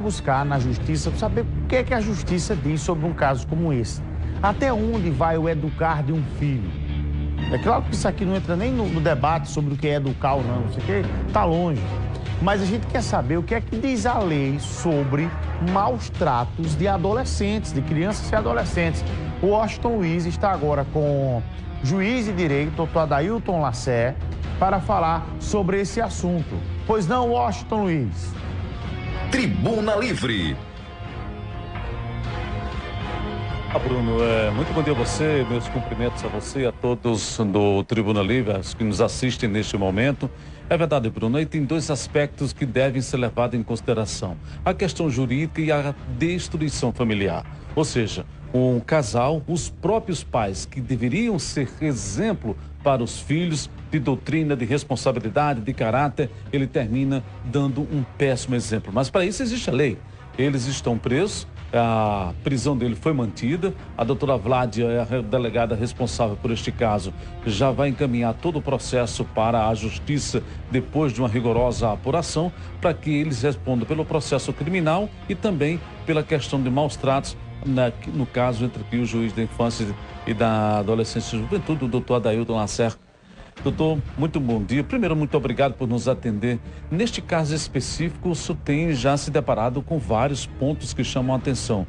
buscar na justiça, saber o que é que a justiça diz sobre um caso como esse. Até onde vai o educar de um filho? É claro que isso aqui não entra nem no debate sobre o que é educar ou não sei o que, está longe. Mas a gente quer saber o que é que diz a lei sobre maus tratos de adolescentes, de crianças e adolescentes. O Washington Luiz está agora com o juiz de direito, doutor Adailton Lacer, para falar sobre esse assunto. Pois não, Washington Luiz? Tribuna Livre. Bruno, muito bom dia a você, meus cumprimentos a você e a todos do Tribuna Livre, os que nos assistem neste momento. É verdade, Bruno, aí tem dois aspectos que devem ser levados em consideração: a questão jurídica e a destruição familiar. Ou seja, um casal, os próprios pais que deveriam ser exemplo para os filhos de doutrina, de responsabilidade, de caráter, ele termina dando um péssimo exemplo. Mas para isso existe a lei. Eles estão presos, a prisão dele foi mantida, a doutora Vládia, a delegada responsável por este caso, já vai encaminhar todo o processo para a justiça depois de uma rigorosa apuração, para que eles respondam pelo processo criminal e também pela questão de maus tratos, no caso entre o juiz da infância e da adolescência e juventude, o doutor Adailton Lacer. Doutor, muito bom dia. Primeiro, muito obrigado por nos atender. Neste caso específico, o senhor tem já se deparado com vários pontos que chamam a atenção.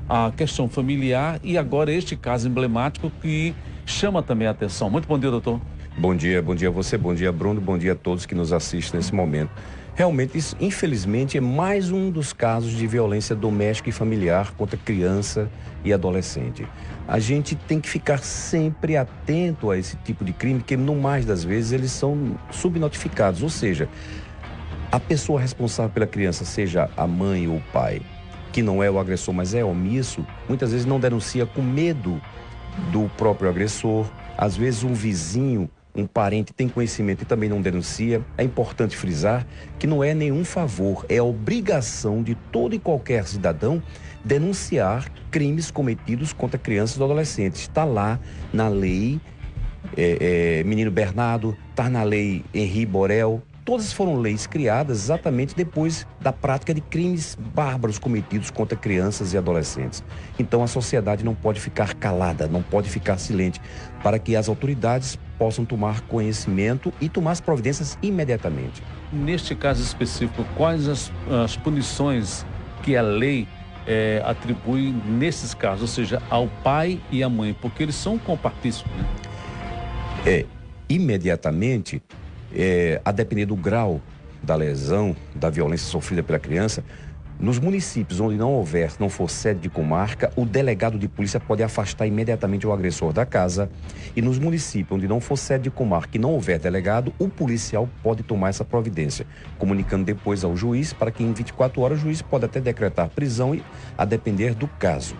A questão familiar e agora este caso emblemático que chama também a atenção. Muito bom dia, doutor. Bom dia a você, bom dia, Bruno, bom dia a todos que nos assistem nesse momento. Realmente, isso, infelizmente, é mais um dos casos de violência doméstica e familiar contra criança e adolescente. A gente tem que ficar sempre atento a esse tipo de crime, porque, no mais das vezes, eles são subnotificados. Ou seja, a pessoa responsável pela criança, seja a mãe ou o pai, que não é o agressor, mas é omisso, muitas vezes não denuncia com medo do próprio agressor. Às vezes, um vizinho, um parente tem conhecimento e também não denuncia. É importante frisar que não é nenhum favor, é a obrigação de todo e qualquer cidadão denunciar crimes cometidos contra crianças e adolescentes. Está lá na lei Menino Bernardo, está na lei Henri Borel. Todas foram leis criadas exatamente depois da prática de crimes bárbaros cometidos contra crianças e adolescentes. Então a sociedade não pode ficar calada, não pode ficar silente, para que as autoridades possam tomar conhecimento e tomar as providências imediatamente. Neste caso específico, quais as punições que a lei atribui nesses casos, ou seja, ao pai e à mãe, porque eles são compartícios, né? Imediatamente, a depender do grau da lesão, da violência sofrida pela criança, nos municípios onde não for sede de comarca, o delegado de polícia pode afastar imediatamente o agressor da casa. E nos municípios onde não for sede de comarca e não houver delegado, o policial pode tomar essa providência, comunicando depois ao juiz, para que em 24 horas o juiz pode até decretar prisão, a depender do caso.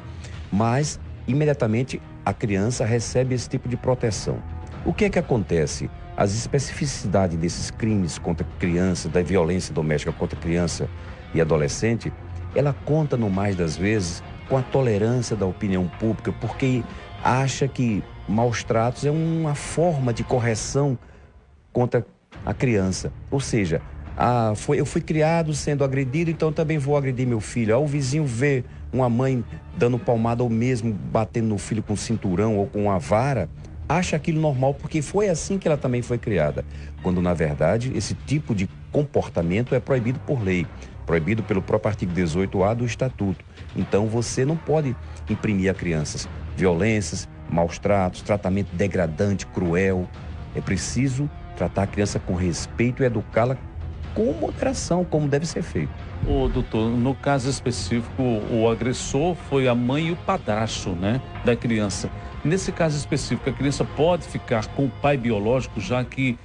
Mas, imediatamente, a criança recebe esse tipo de proteção. O que é que acontece? As especificidades desses crimes contra criança, da violência doméstica contra criança e adolescente, ela conta, no mais das vezes, com a tolerância da opinião pública, porque acha que maus tratos é uma forma de correção contra a criança. Ou seja, eu fui criado sendo agredido, então também vou agredir meu filho. O vizinho vê uma mãe dando palmada ou mesmo batendo no filho com cinturão ou com uma vara, acha aquilo normal porque foi assim que ela também foi criada. Quando, na verdade, esse tipo de comportamento é proibido por lei, proibido pelo próprio artigo 18A do Estatuto. Então, você não pode imprimir a crianças violências, maus tratos, tratamento degradante, cruel. É preciso tratar a criança com respeito e educá-la com moderação, como deve ser feito. Doutor, no caso específico, o agressor foi a mãe e o padrasto, né, da criança. Nesse caso específico, a criança pode ficar com o pai biológico, já que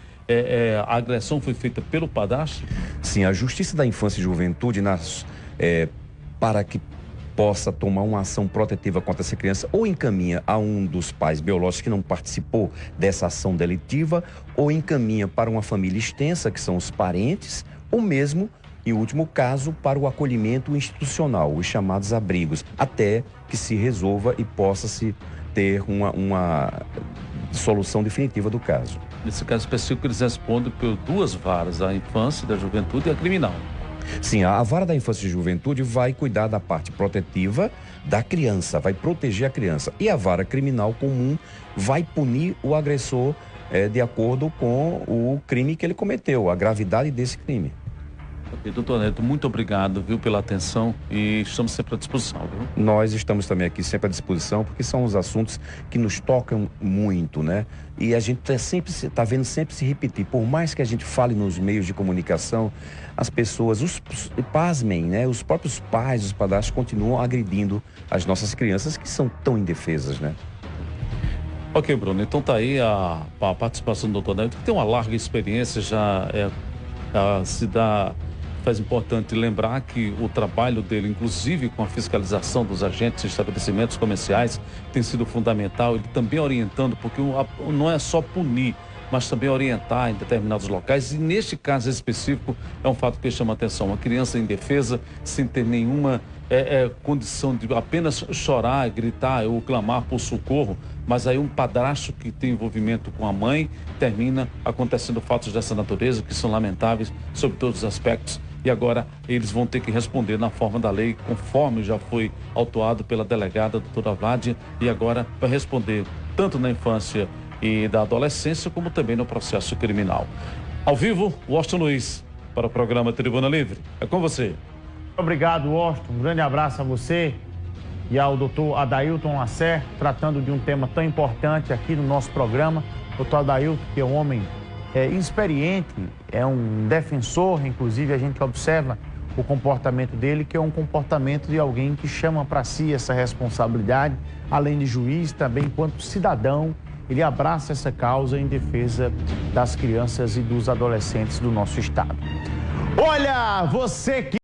a agressão foi feita pelo padrasto? Sim, a Justiça da Infância e Juventude, para que possa tomar uma ação protetiva contra essa criança, ou encaminha a um dos pais biológicos que não participou dessa ação delitiva, ou encaminha para uma família extensa, que são os parentes, ou mesmo, em último caso, para o acolhimento institucional, os chamados abrigos, até que se resolva e possa-se ter uma solução definitiva do caso. Nesse caso específico, eles respondem por duas varas, a infância, da juventude e a criminal. Sim, a vara da infância e juventude vai cuidar da parte protetiva da criança, vai proteger a criança. E a vara criminal comum vai punir o agressor de acordo com o crime que ele cometeu, a gravidade desse crime. Ok, doutor Neto, muito obrigado, viu, pela atenção e estamos sempre à disposição, viu? Nós estamos também aqui sempre à disposição, porque são os assuntos que nos tocam muito, né? E a gente está vendo sempre se repetir. Por mais que a gente fale nos meios de comunicação, as pessoas, pasmem, né? Os próprios pais, os padrastos continuam agredindo as nossas crianças que são tão indefesas, né? Ok, Bruno, então tá aí a participação do doutor Neto, que tem uma larga experiência, já faz importante lembrar que o trabalho dele, inclusive com a fiscalização dos agentes de estabelecimentos comerciais, tem sido fundamental. Ele também orientando, porque não é só punir, mas também orientar em determinados locais. E neste caso específico, é um fato que chama a atenção. Uma criança indefesa, sem ter nenhuma condição de apenas chorar, gritar ou clamar por socorro, mas aí um padrasto que tem envolvimento com a mãe, termina acontecendo fatos dessa natureza que são lamentáveis sob todos os aspectos. E agora eles vão ter que responder na forma da lei, conforme já foi autuado pela delegada, doutora Vládia, e agora vai responder tanto na infância e da adolescência, como também no processo criminal. Ao vivo, Washington Luiz, para o programa Tribuna Livre. É com você. Obrigado, Washington. Um grande abraço a você e ao doutor Adailton Lacerda, tratando de um tema tão importante aqui no nosso programa. Doutor Adailton, que é um homem experiente, é um defensor, inclusive a gente observa o comportamento dele, que é um comportamento de alguém que chama para si essa responsabilidade, além de juiz, também enquanto cidadão, ele abraça essa causa em defesa das crianças e dos adolescentes do nosso estado. Olha, você que